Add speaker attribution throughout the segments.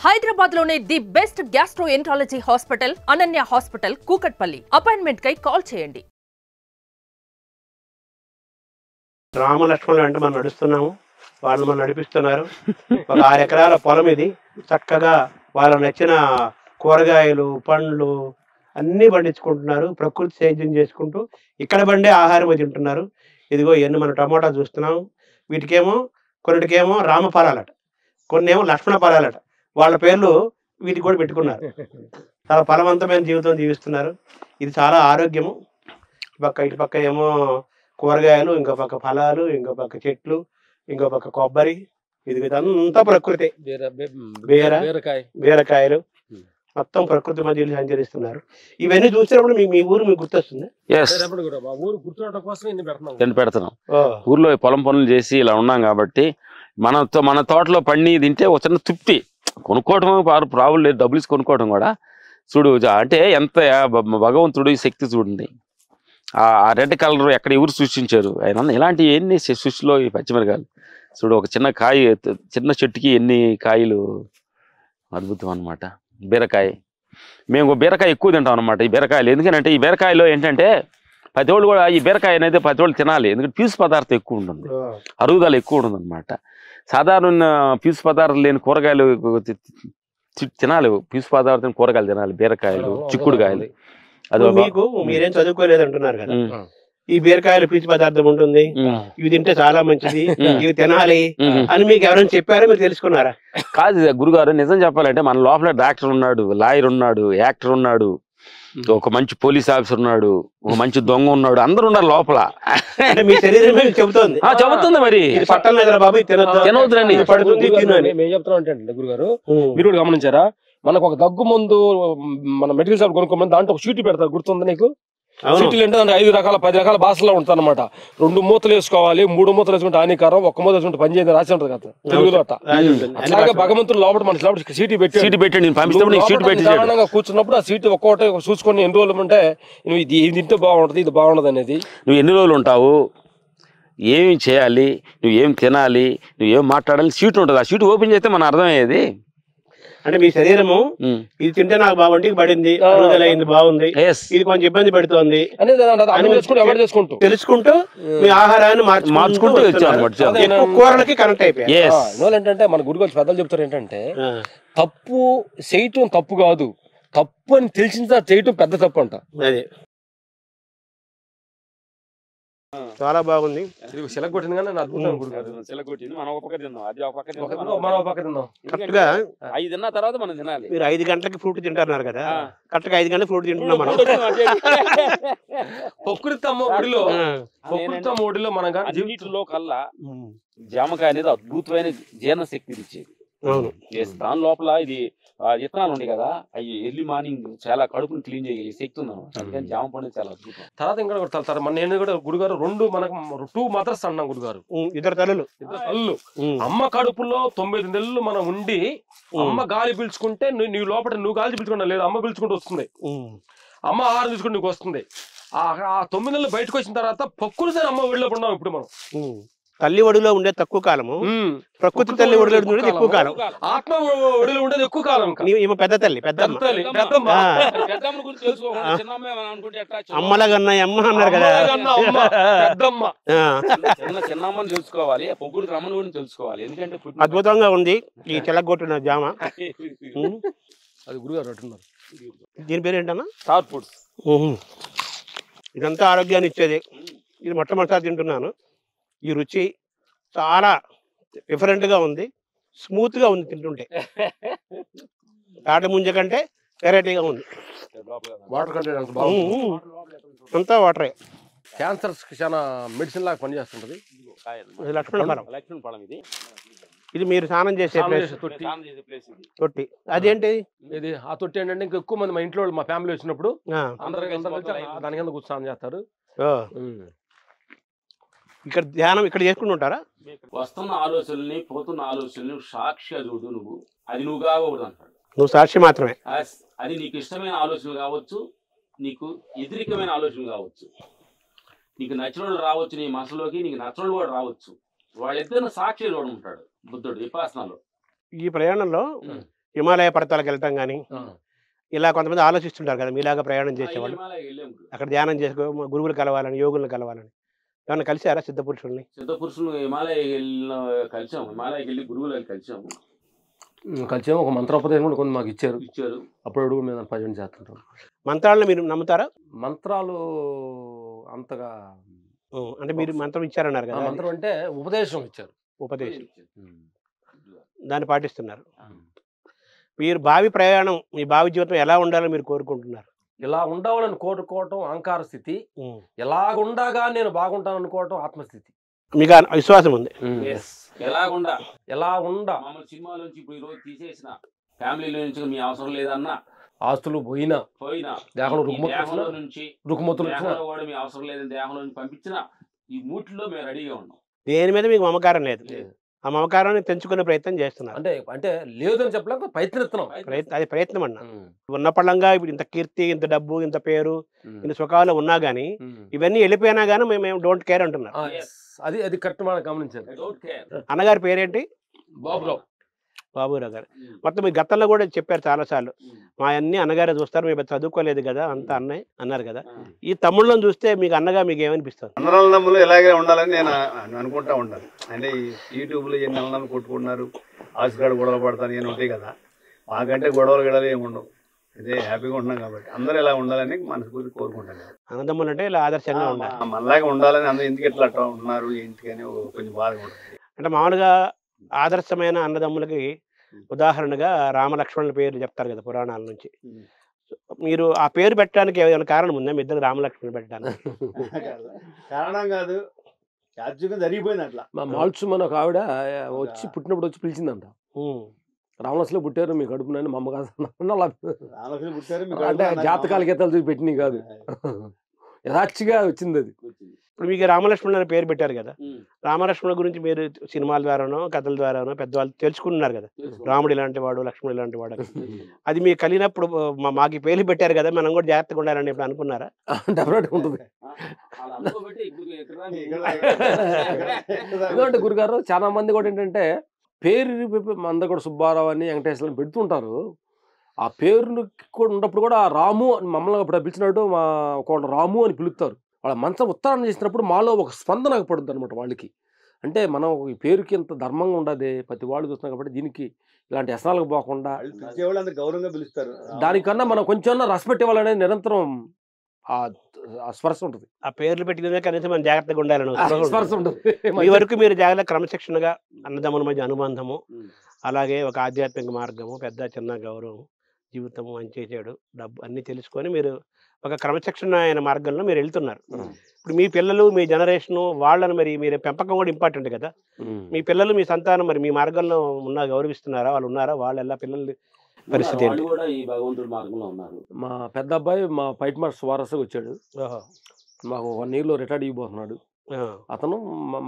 Speaker 1: హైదరాబాద్ లోనే the best gastroenterology hospital Ananya hospital Kukatpally. Appointment కై call చేయండి.
Speaker 2: రామలక్ష్మణులు అంటే మనం నడుస్తున్నాము, వాళ్ళు మనం నడిపిస్తున్నారు. ఒక 6 ఎకరాల పొలం ఇది. చక్కగా వాళ్ళకు నచ్చిన కూరగాయలు, పండ్లు అన్నీ పండించుకుంటున్నారు. ప్రకృతి సేద్యం చేసుకుంటూ ఇక్కడ పండే ఆహారం తింటున్నారు. ఇదిగో ఇవన్నీ మనం టమోటా చూస్తున్నాం. వీటికేమో కొన్నిటికేమో రామ ఫలాలట, కొన్ని ఏమో లక్ష్మణ ఫలాలట. వాళ్ళ పేర్లు వీటికి కూడా పెట్టుకున్నారు. చాలా ఫలవంతమైన జీవితం జీవిస్తున్నారు. ఇది చాలా ఆరోగ్యము. ఇటు పక్క ఏమో కూరగాయలు, ఇంకో పక్క ఫలాలు, ఇంకో పక్క చెట్లు, ఇంకో పక్క కొబ్బరి. ఇదంతా ప్రకృతి. బీరకాయలు మొత్తం ప్రకృతి మధ్యలో సంచరిస్తున్నారు. ఇవన్నీ చూసినప్పుడు మీ ఊరు మీకు గుర్తొస్తుంది.
Speaker 3: పెడుతున్నాం ఊర్లో పొలం పనులు చేసి ఇలా ఉన్నాం కాబట్టి మన తోటలో పండి తింటే ఒక చిన్న తృప్తి. కొనుక్కోవటం ప్రాబ్లం లేదు, డబ్బులు కొనుక్కోవడం కూడా. చూడు అంటే ఎంత భగవంతుడు శక్తి చూడండి. ఆ రెడ్ కలర్ ఎక్కడ ఎవరు సృష్టించారు ఆయన? ఇలాంటి ఎన్ని సృష్టిలో ఈ పచ్చిమిరకాయలు చూడు. ఒక చిన్న కాయ, చిన్న చెట్టుకి ఎన్ని కాయలు, అద్భుతం అనమాట. బీరకాయ, మేము బీరకాయ ఎక్కువ తింటాం అనమాట. ఈ బీరకాయలు ఎందుకంటే ఈ బీరకాయలో ఏంటంటే ప్రతి వాళ్ళు కూడా ఈ బీరకాయ అనేది ప్రతి వాళ్ళు తినాలి. ఎందుకంటే పీసు పదార్థం ఎక్కువ ఉంటుంది, అరుగుదల ఎక్కువ ఉంటుంది అనమాట. సాధారణ పీసు పదార్థాలు లేని కూరగాయలు తినాలి. పీసు పదార్థం కూరగాయలు తినాలి. బీరకాయలు, చిక్కుడుకాయలు. అది
Speaker 2: మీకు మీరేం చదువుకోలేదు అంటున్నారు కదా, ఈ బీరకాయలు పీచు పదార్థం ఉంటుంది, ఇవి తింటే చాలా మంచిది, ఇవి తినాలి అని మీకు ఎవరైనా చెప్పారో మీరు తెలుసుకున్నారా?
Speaker 3: కాదు గురుగారు, నిజం చెప్పాలంటే మన లోపల డాక్టర్ ఉన్నాడు, లాయర్ ఉన్నాడు, యాక్టర్ ఉన్నాడు, ఒక మంచి పోలీస్ ఆఫీసర్ ఉన్నాడు, ఒక మంచి దొంగ ఉన్నాడు, అందరు ఉన్నారు లోపల.
Speaker 2: మీ శరీరమే చెబుతుంది.
Speaker 3: చెబుతుంది మరి
Speaker 2: పట్టణ బాబు
Speaker 3: తినవద్దండి.
Speaker 4: మేము చెప్తున్నాం అంటే గురుగారు, మీరు కూడా గమనించారా, మనకు ఒక దగ్గు ముందు మన మెడికల్ షాప్ కొనుక్కోమని దాంట్లో ఒక షీట్ పెడతారు, గుర్తుంది నీకు? సీట్లు అంటే 5 రకాల 10 రకాల భాషలో ఉంటుంది అనమాట. 2 మూతలు వేసుకోవాలి, 3 మూతలు వేసుకుంటే హానికరం, 1 మూత వేసుకుంటే పని చేయదు రాసి ఉంటుంది కదా తెలుగులో. అలాగే భగవంతుడు లోపల మన సీటు పెట్టి కూర్చున్నప్పుడు ఆ సీటు ఒక్కొక్కటి చూసుకొని ఎన్ని రోజులు ఉంటే నువ్వు ఇది తింటే బాగుంటుంది, ఇది బాగుండదు అనేది.
Speaker 3: నువ్వు ఎన్ని రోజులు ఉంటావు, ఏమి చేయాలి, నువ్వు ఏం తినాలి, నువ్వు ఏం మాట్లాడాలి, సీటు ఉంటుంది. ఆ సీటు ఓపెన్ చేస్తే మన అర్థమయ్యేది.
Speaker 2: అంటే మీ శరీరము ఇది తింటే నాకు బాగుంటుంది, పడింది, అయింది, బాగుంది, ఇది కొంచెం ఇబ్బంది పెడుతోంది తెలుసుకుంటూ మీ ఆహారాన్ని మార్చుకుంటూ కూరలకి కనెక్ట్ అయిపోయాయి.
Speaker 4: ఏంటంటే మన గురుగారు పెద్దలు చెప్తారు ఏంటంటే, తప్పు చేయటం తప్పు కాదు, తప్పు అని తెలిసిన చేయటం పెద్ద తప్పు అంట.
Speaker 2: అదే చాలా బాగుంది.
Speaker 4: సెలగొట్టింది కానీ అద్భుతం గురుగారు. సెలగొట్టింది మనం ఒక పక్క తిందాం, అది ఒక పక్క తిందాం, మనం ఒక పక్క తిందాం.
Speaker 2: కరెక్ట్ గా
Speaker 3: 5 తిన్న తర్వాత మనం తినాలి.
Speaker 2: మీరు 5 గంటలకి ఫ్రూట్ తింటున్నారు కదా, కరెక్ట్ గా 5 గంటలకు ఫ్రూట్ తింటున్నాం మనం.
Speaker 3: ప్రకృతి మోడిలో మనం అన్నిటిలో కల్లా జామకాయ అనేది అద్భుతమైన జీర్ణ శక్తిని ఇచ్చేది. దాని లోపల ఇది విత్తనాలు ఉన్నాయి కదా, అవి ఎర్లీ మార్నింగ్ చాలా కడుపుని క్లీన్ చేయగలిగే శక్తి ఉంది అనమాట. అందుకని జామ పండు చాలా అద్భుతం.
Speaker 4: తర్వాత ఇంకా మన నేను కూడా గురుగారు 2 మదర్స్ అన్నాం గురుగారు,
Speaker 2: 2 తల్లులు.
Speaker 4: అమ్మ కడుపులో 9 నెలలు మనం ఉండి అమ్మ గాలి పీల్చుకుంటే నువ్వు లోపల నువ్వు గాలి పీల్చుకుంటా లేదు, అమ్మ పీల్చుకుంటూ వస్తుంది. అమ్మ ఆహారం తీసుకుంటే నీకు వస్తుంది. ఆ 9 నెలలు బయటకు వచ్చిన తర్వాత పక్కులు అమ్మ ఒడిలో ఉన్నాం ఇప్పుడు మనం.
Speaker 2: తల్లి ఒడిలో ఉండే తక్కువ కాలము, ప్రకృతి తల్లి ఒడిలో ఉండేది ఎక్కువ కాలం,
Speaker 4: ఆత్మ ఒడిలో ఉండేది ఎక్కువ కాలం.
Speaker 2: పెద్ద తల్లి, అమ్మలాగన్నా అమ్మ అన్నారు కదా,
Speaker 3: చిన్నమ్మని తెలుసుకోవాలి, పొగ్గుడు రమ్మని కూడా తెలుసుకోవాలి. ఎందుకంటే
Speaker 2: అద్భుతంగా ఉంది ఈ చెలగొట్టిన జామ.
Speaker 4: అది గురుగారు అంటున్నారు.
Speaker 2: దీని పేరు ఏంటన్నా?
Speaker 3: Star foods.
Speaker 2: ఇదంతా ఆరోగ్యాన్ని ఇచ్చేది. ఇది మొట్టమొదటిసారి తింటున్నాను. ఈ రుచి చాలా డిఫరెంట్గా ఉంది, స్మూత్గా ఉంది తింటుంటే. తాట ముంజ కంటే వెరైటీగా ఉంది.
Speaker 4: వాటర్ కంటెంట్
Speaker 2: అంతా వాటరే.
Speaker 4: క్యాన్సర్స్ చాలా మెడిసిన్ లాగా పనిచేస్తుంటది.
Speaker 2: లక్ష్మణ ఫలం ఇది మీరు స్నానం చేసే తొట్టి. అదేంటి
Speaker 4: ఇది? ఆ తొట్టి ఏంటంటే ఇంకా ఎక్కువ మంది మా ఇంట్లో మా ఫ్యామిలీ వచ్చినప్పుడు దాని కింద కూర్చొని స్నానం చేస్తారు.
Speaker 2: ఇక్కడ ధ్యానం ఇక్కడ చేసుకుంటూ ఉంటారా?
Speaker 3: వస్తున్న ఆలోచనల్ని, పోతున్న ఆలోచనల్ని సాక్షిగా చూడు. నువ్వు అది నువ్వు కాకూడదు అంటాడు.
Speaker 2: నువ్వు సాక్షి మాత్రమే.
Speaker 3: అది నీకు ఇష్టమైన ఆలోచనలు కావచ్చు, నీకు వ్యతిరేకమైన ఆలోచనలు కావచ్చు, నీకు నచ్చిన వాళ్ళు రావచ్చు నీ మనసులోకి, నీకు నచ్చిన వాళ్ళు కూడా రావచ్చు. వాళ్ళిద్దరిని సాక్షి చూడమంటాడు బుద్ధుడు విపాసనలో.
Speaker 2: ఈ ప్రయాణంలో హిమాలయ పర్వతాలకు వెళ్ళటం కానీ ఇలా కొంతమంది ఆలోచిస్తుంటారు కదా మీలాగా ప్రయాణం చేసేవాళ్ళు, అక్కడ ధ్యానం చేసుకో గురువులు కలవాలని, యోగులను కలవాలని. ఏమన్నా కలిసారా సిద్ధపురుషుల్ని?
Speaker 3: సిద్ధపురుషులు హిమాలయ కలిసాము, హిమాలయకి వెళ్ళి గురువులు కలిసాము.
Speaker 4: ఒక మంత్రోపదేశం కూడా కొన్ని మాకు ఇచ్చారు. అప్పుడు మేము భజన చేస్తుంటాం.
Speaker 2: మంత్రాలను మీరు నమ్ముతారా?
Speaker 4: మంత్రాలు అంతగా
Speaker 2: అంటే మీరు మంత్రం ఇచ్చారన్నారు కదా,
Speaker 4: మంత్రం అంటే ఉపదేశం ఇచ్చారు.
Speaker 2: ఉపదేశం దాన్ని పాటిస్తున్నారు. మీరు భావి ప్రయాణం, మీ భావి జీవితం ఎలా ఉండాలని మీరు కోరుకుంటున్నారు?
Speaker 4: ఇలా ఉండాలని కోరుకోవటం అహంకార స్థితి, ఎలాగుండగా నేను బాగుంటాను అనుకోవటం ఆత్మస్థితి.
Speaker 2: మీకు విశ్వాసం ఉంది?
Speaker 3: ఎలా ఉండా మమ్మల్ని సినిమా నుంచి ఇప్పుడు ఈ రోజు తీసేసిన ఫ్యామిలీలో నుంచి మీ అవసరం లేదన్నా,
Speaker 4: ఆస్తులు పోయినా దేహంలో రుగ్మతులు
Speaker 3: కూడా మీ అవసరం లేదని దేహంలో నుంచి పంపించిన ఈ మూటిలో మేము రెడీగా ఉన్నాం.
Speaker 2: దేని మీద మీకు మమకారం లేదు, ఆ మమకారాన్ని తెంచుకునే ప్రయత్నం చేస్తున్నారు.
Speaker 4: అంటే లేదని చెప్పలేక ప్రయత్నిస్తున్నాం.
Speaker 2: అది ప్రయత్నం అన్న. ఉన్న పళ్ళంగా ఇప్పుడు ఇంత కీర్తి, ఇంత డబ్బు, ఇంత పేరు, ఇంత సుఖాలు ఉన్నా గానీ ఇవన్నీ వెళ్ళిపోయినా గానీ మేము డోంట్ కేర్ అంటున్నారు.
Speaker 4: అది కరెక్ట్ మనం గమనించాలి.
Speaker 2: అన్నగారి పేరేంటి?
Speaker 4: బాబురావు
Speaker 2: గారు. మొత్తం మీ గతంలో కూడా చెప్పారు చాలా సార్లు, మా అన్ని అన్నగారే చూస్తారు, మేము చదువుకోలేదు కదా అంత అన్నయ్య అన్నారు కదా. ఈ తమ్ముళ్ళని చూస్తే మీకు అన్నగా మీకు ఏమనిపిస్తుంది?
Speaker 5: అన్నదమ్ములు ఇలాగే ఉండాలని నేను అనుకుంటా ఉంటాను. అంటే యూట్యూబ్లో ఎన్ని అన్నదమ్ములు కొట్టుకుంటున్నారు, ఆశగాడు గొడవ పడతాను నేను ఉంటాయి కదా, మాకంటే గొడవలు ఏముండవు. ఇదే హ్యాపీగా ఉంటున్నాం కాబట్టి అందరూ ఇలా ఉండాలని మనస్ఫూర్తి కోరుకుంటాను.
Speaker 2: అన్నదమ్ములు అంటే ఇలా ఆదర్శంగా ఉండాలి,
Speaker 5: మనలాగా ఉండాలని అందరూ ఎందుకు ఎట్లా అట్లా ఉన్నారు ఏంటికని కొంచెం బాధగా ఉంటుంది. అంటే
Speaker 2: మామూలుగా ఆదర్శమైన అన్నదమ్ములకి ఉదాహరణగా రామలక్ష్మణుల పేరు చెప్తారు కదా పురాణాల నుంచి. మీరు ఆ పేరు పెట్టడానికి ఏమైనా కారణం ఉందా మీ ఇద్దరు రామలక్ష్మణులు పెట్టడానికి?
Speaker 5: కారణం కాదు, యాక్చువల్గా జరిగిపోయింది అట్లా.
Speaker 4: మా మాల్చుమని ఒక ఆవిడ వచ్చి పుట్టినప్పుడు వచ్చి పిలిచిందంట, రామలక్ష్మణులు పుట్టారు మీ కడుపునని. మా అమ్మ కాదు, అంటే జాతకాల గీతాలు చూసి పెట్టినవి కాదు, యథార్చిగా వచ్చింది అది.
Speaker 2: ఇప్పుడు మీకు రామలక్ష్మణులు పేరు పెట్టారు కదా, రామలక్ష్మణుల గురించి మీరు సినిమాల ద్వారానో కథల ద్వారానో పెద్దవాళ్ళు తెలుసుకున్నారు కదా, రాముడు ఇలాంటి వాడు, లక్ష్మణుడు ఇలాంటి వాడు. అది మీకు కలిగినప్పుడు మాకు పేర్లు పెట్టారు కదా, మనం కూడా జాగ్రత్తగా ఉండాలని ఇప్పుడు అనుకున్నారా?
Speaker 4: డెఫినెట్గా ఉంటుంది. ఎందుకంటే గురుగారు చాలా మంది కూడా ఏంటంటే పేరు అందరు కూడా సుబ్బారావు అని వెంకటేశ్వరం పెడుతుంటారు. ఆ పేరు కూడా ఉన్నప్పుడు కూడా రాము మమ్మల్ని అప్పుడు పిలిచినట్టు మా ఒక రాము అని పిలుస్తారు. వాళ్ళ మంచం ఉత్తరాన్ని చేసినప్పుడు మాలో ఒక స్పందన పడుతుంది అనమాట వాళ్ళకి. అంటే మనం ఈ పేరుకి ఎంత ధర్మంగా ఉండదు, ప్రతి వాళ్ళు చూస్తున్నాం కాబట్టి దీనికి ఇలాంటి వ్యసనాలకు పోకుండా
Speaker 5: గౌరవంగా పిలుస్తారు.
Speaker 4: దానికన్నా మనం కొంచెం రెస్పెక్ట్ ఇవ్వాలనేది నిరంతరం ఆ స్పర్శ ఉంటుంది.
Speaker 2: ఆ పేర్లు పెట్టిన కనీసం మనం జాగ్రత్తగా ఉండాలని
Speaker 4: స్పర్శ ఉంటుంది.
Speaker 2: ఈ వరకు మీరు జాగ్రత్త క్రమశిక్షణగా అన్నదమ్ముల మధ్య అనుబంధము, అలాగే ఒక ఆధ్యాత్మిక మార్గము, పెద్ద చిన్న గౌరవం, జీవితము, మంచి చెడు, డబ్బు అన్ని తెలుసుకొని మీరు ఒక క్రమశిక్షణ అయిన మార్గంలో మీరు వెళ్తున్నారు. ఇప్పుడు మీ పిల్లలు, మీ జనరేషను వాళ్ళని మరి మీరు పెంపకం కూడా ఇంపార్టెంట్ కదా. మీ పిల్లలు, మీ సంతానం మరి మీ మార్గంలో గౌరవిస్తున్నారా? వాళ్ళు ఉన్నారా? వాళ్ళు ఎలా పిల్లలు పరిస్థితి ఏంటి?
Speaker 4: మా పెద్ద అబ్బాయి మా ఫైట్ మాస్టర్ వారసుగా వచ్చాడు, మాకు 1 yearలో రిటైర్డ్ అయిపోతున్నాడు. అతను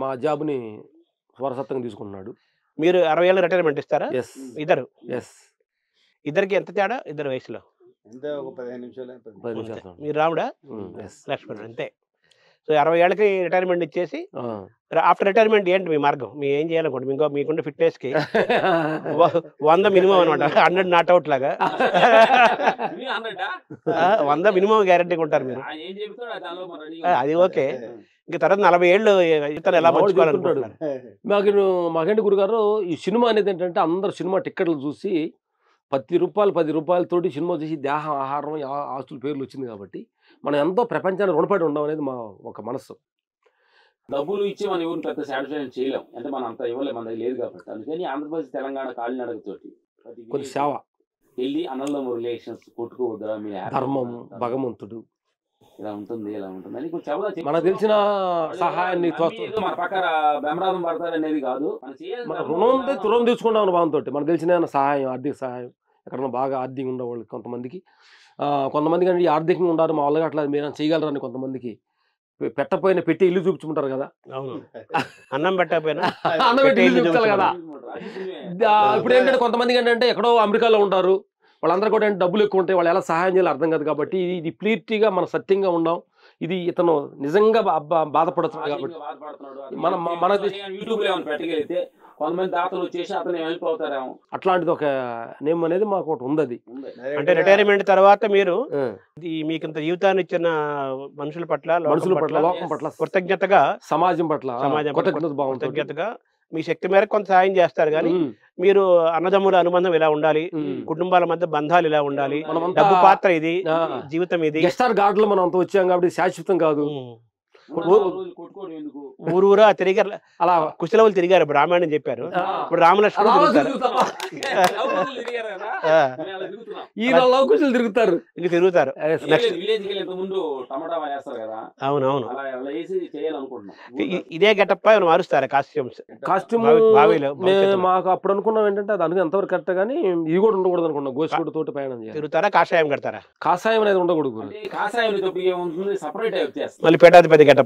Speaker 4: మా జాబ్ని వారసత్వంగా తీసుకుంటున్నాడు.
Speaker 2: మీరు 60 ఏళ్ళ రిటైర్మెంట్ ఇస్తారా? ఇద్దరు? ఇద్దరికి ఎంత తేడా? ఇద్దరు వయసులో
Speaker 5: 15 నిమిషాలు.
Speaker 2: మీరు రాముడా లక్ష్మణుడు అంతే. సో 60 ఏళ్ళకి రిటైర్మెంట్ ఇచ్చేసి ఆఫ్టర్ రిటైర్మెంట్ ఏంటి మీ మార్గం? మీరు ఏం చేయాలనుకోండి, మీకుండే ఫిట్నెస్ కి 100 మినిమం అనమాట, 100 నాట్అవుట్ లాగా 100 మినిమం గ్యారంటీగా ఉంటారు మీరు. అది ఓకే. ఇంకా తర్వాత 40 ఏళ్ళు ఇతను ఎలా పంచుకోవాలనుకుంటున్నారు?
Speaker 4: మాకేంటి గురుగారు, ఈ సినిమా అనేది ఏంటంటే అందరు సినిమా టిక్కెట్లు చూసి 10 రూపాయలు 10 రూపాయలతోటి సినిమా చూసి దేహం, ఆహారం, ఆస్తుల పేర్లు వచ్చింది కాబట్టి మనం ఎంతో ప్రపంచాన్ని రుణపడి ఉండడం అనేది మా ఒక మనస్సు.
Speaker 3: డబ్బులు ఇచ్చి మనం ఎవరిని పెద్ద సాటిస్ఫాక్షన్ చేయలేం, అంటే మనం అంత ఇవ్వలేము, మన దగ్గర లేదు కాబట్టి. అందుకని ఆంధ్రప్రదేశ్, తెలంగాణ కాలినడకతోటి
Speaker 4: కొన్ని సేవ
Speaker 3: వెళ్ళి అన్నదమ్ముల రిలేషన్స్ కొట్టుకోవద్దురా, మీ
Speaker 4: ధర్మం, భగవంతుడు
Speaker 3: ఇలా ఉంటుంది ఇలా ఉంటుంది అని కొంచెం
Speaker 4: మనకు తెలిసిన సహాయాన్ని
Speaker 3: మన పక్కన బెమరాదం పడతారు అనేది కాదు,
Speaker 4: మన రుణం తీసుకుంటాం అన్న భావంతో మనకు తెలిసిన సహాయం, ఆర్థిక సహాయం, ఎక్కడన్నా బాగా ఆర్థికంగా ఉండే వాళ్ళకి కొంతమందికి అంటే ఆర్థికంగా ఉండారు మా వాళ్ళగా అట్లా మీరు చేయగలరని కొంతమందికి పెట్టపోయిన పెట్టి ఇల్లు చూపించుకుంటారు కదా.
Speaker 2: అన్నం పెట్టకపోయినా
Speaker 4: అన్నం పెట్టి ఇల్లు చూపించాలి కదా. ఇప్పుడు ఏంటంటే కొంతమందికి ఏంటంటే ఎక్కడో అమెరికాలో ఉంటారు, వాళ్ళందరూ కూడా డబ్బులు ఎక్కువ ఉంటాయి, వాళ్ళు ఎలా సహాయం చేయాలి అర్థం కాదు. కాబట్టి ఇది ప్లీట్గా మన సత్యంగా ఉన్నాం, ఇది ఇతను నిజంగా బాధపడుతున్నాడు కాబట్టి మన
Speaker 3: యూట్యూబ్లో ఏమైనా పెట్టగలిగితే కొంతమంది దాతలు వచ్చేసి అతను హెల్ప్ అవుతారేమో.
Speaker 4: అట్లాంటిది ఒక నేమ్ అనేది మాకు ఒకటి ఉంది. అది
Speaker 2: అంటే రిటైర్మెంట్ తర్వాత మీరు మీకు ఇంత జీవితాన్ని ఇచ్చిన మనుషుల పట్ల
Speaker 4: లోకం పట్ల
Speaker 2: కృతజ్ఞతగా
Speaker 4: సమాజం పట్ల
Speaker 2: కృతజ్ఞతగా మీ శక్తి మేరకు కొంత సాయం చేస్తారు. కానీ మీరు అన్నదమ్ముల అనుబంధం ఇలా ఉండాలి, కుటుంబాల మధ్య బంధాలు ఇలా ఉండాలి, డబ్బు పాత్ర ఇది, జీవితం ఇది.
Speaker 4: గెస్టార్ గార్డులో మనం అంత వచ్చాం కాబట్టి శాశ్వతం కాదు.
Speaker 2: ఊరూరా తిరిగారు, అలా కుశలవులు తిరిగారు, బ్రాహ్మణం చెప్పారు. ఇప్పుడు రామలక్ష్మణులు
Speaker 4: తిరుగుతారు
Speaker 2: ఇంక తిరుగుతారు. అవునవును, ఇదే గెటప్ మారుస్తారు కాస్ట్యూమ్.
Speaker 4: మాకు అప్పుడు అనుకున్నాం ఏంటంటే అది అనుకుని ఎంతవరకు కరెక్ట్ గానీ ఇది కూడా ఉండకూడదు అనుకున్నాం. గోసిగుడ్డ తోటి ప్రయాణం
Speaker 2: తిరుగుతారా, కాషాయం కడతారా?
Speaker 4: కాషాయం అనేది ఉండకూడదు.
Speaker 2: మళ్ళీ పీఠాధిపతి గెటప్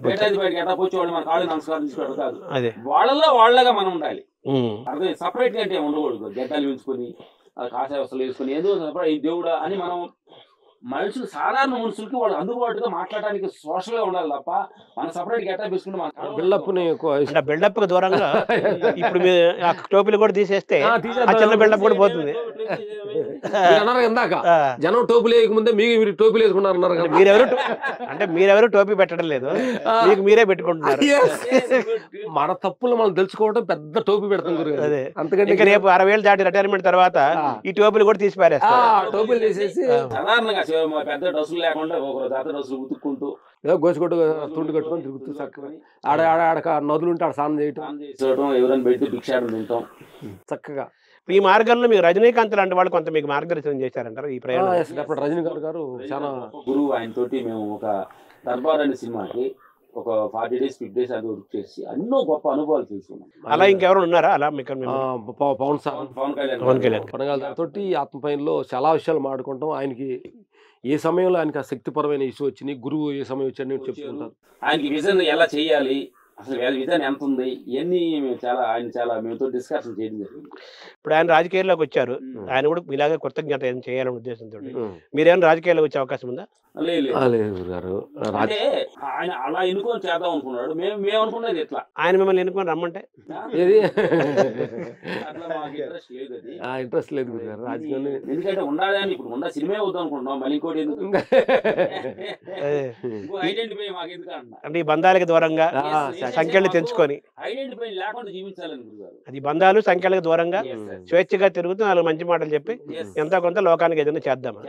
Speaker 3: అదే వాళ్ళలో వాళ్ళగా మనం ఉండాలి. అదే సపరేట్ గా అంటే ఉండకూడదు. గడ్డలు వేసుకొని కాషాయ వస్తువులు వేసుకొని ఏదో దేవుడా అని మనం మనుషులు సాధారణ మనుషులకి వాళ్ళు అందుబాటుగా మాట్లాడడానికి సోషల్ గా ఉండాలి తప్ప మనం సపరేట్ గెటప్ వేసుకుంటే
Speaker 2: బిల్డప్ కు దూరంగా ఇప్పుడు టోపీలు కూడా తీసేస్తే చిన్న బిల్డప్ కూడా పోతుంది.
Speaker 4: అన్నారు ఇందాక జనం టోపీలు వేయకముందే మీరు టోపీలు వేసుకున్నారు అన్నారు.
Speaker 2: మీరెవరు టోపీ పెట్టడం లేదు, మీకు మీరే పెట్టుకుంటున్నారు.
Speaker 4: మన తప్పులు మనం తెలుసుకోవడం పెద్ద టోపీ పెడతాం.
Speaker 2: అదే అందుకంటే రేపు 60 ఏళ్ళు దాటి రిటైర్మెంట్ తర్వాత ఈ టోపీలు కూడా తీసి పారేస్తారు.
Speaker 4: టోపీలు తీసేసి
Speaker 3: సాధారణంగా పెద్ద డ్రెస్సులు లేకుండా ఒక జాతర డ్రెస్సులు ఉతుక్కుంటూ
Speaker 4: ఏదో గోసిగుడ్డ తుండు కట్టుకొని తిరుగుతూ చక్కగా ఆడ నదులు ఉంటే ఆడ స్నానం చేయటం,
Speaker 3: ఎవరైనా పెడితే భిక్షాటం తింటాం
Speaker 4: చక్కగా.
Speaker 2: ఈ మార్గంలో మీకు రజనీకాంత్ లాంటి వాళ్ళు కొంత మీకు మార్గదర్శనం చేశారంటారు ఈ ప్రయాణం?
Speaker 4: రజనీకాంత్ గారు చాలా
Speaker 3: గురువు. ఆయన తోటి మేము ఒక దర్బార్ అనే సినిమాకి ఒక 40 days 50 days అది వర్క్ చేసి ఎన్నో గొప్ప అనుభవాలు తీసుకున్నాం.
Speaker 2: అలా ఇంకెవరు ఉన్నారా అలా మీకు?
Speaker 3: పవన్
Speaker 4: కళ్యాణ్ తోటి ఆత్మపైనలో చాలా విషయాలు మాట్లాడుకుంటాం. ఆయనకి ఏ సమయంలో ఆయనకి ఆ శక్తిపరమైన ఇష్యూ వచ్చినాయి, గురువు ఏ సమయం వచ్చాడని చెప్పుకుంటారు.
Speaker 3: ఆయనకి విజన్ ఎలా చేయాలి, అసలు విజన్ ఎంత ఉంది, ఇవన్నీ మేముతో డిస్కషన్ చేయడం జరిగింది.
Speaker 2: ఇప్పుడు ఆయన రాజకీయాల్లోకి వచ్చారు, ఆయన కూడా ఇలాగే కృతజ్ఞత ఏం చేయాలనే ఉద్దేశంతో మీరేమైనా రాజకీయాల్లోకి వచ్చే అవకాశం ఉందా?
Speaker 3: అంటే ఆయన అలా ఎన్నుకొని చేద్దాం అనుకున్నాడు, మేము అనుకున్నది ఎట్లా
Speaker 2: ఆయన మిమ్మల్ని ఎన్నుకొని రమ్మంటే
Speaker 4: ఇంట్రెస్ట్ లేదు.
Speaker 3: ఎందుకంటే ఉండాలి అని ఇప్పుడు ఉన్న సినిమా వద్దాం అనుకుంటున్నాం, మళ్ళీ ఇంకోటి ఐడెంటిఫై మాకు ఎందుకు
Speaker 2: అంటే ఈ బంధాలకు దూరంగా సంఖ్యలు తెంచుకొని
Speaker 3: ఐడెంటిఫై లేకుండా జీవించాలని గురుగారు.
Speaker 2: అది బంధాలు సంఖ్యలకు దూరంగా స్వేచ్ఛగా తిరుగుతూ 4 మంచి మాటలు చెప్పి ఎంతో కొంత లోకానికి ఏదైనా చేద్దామా?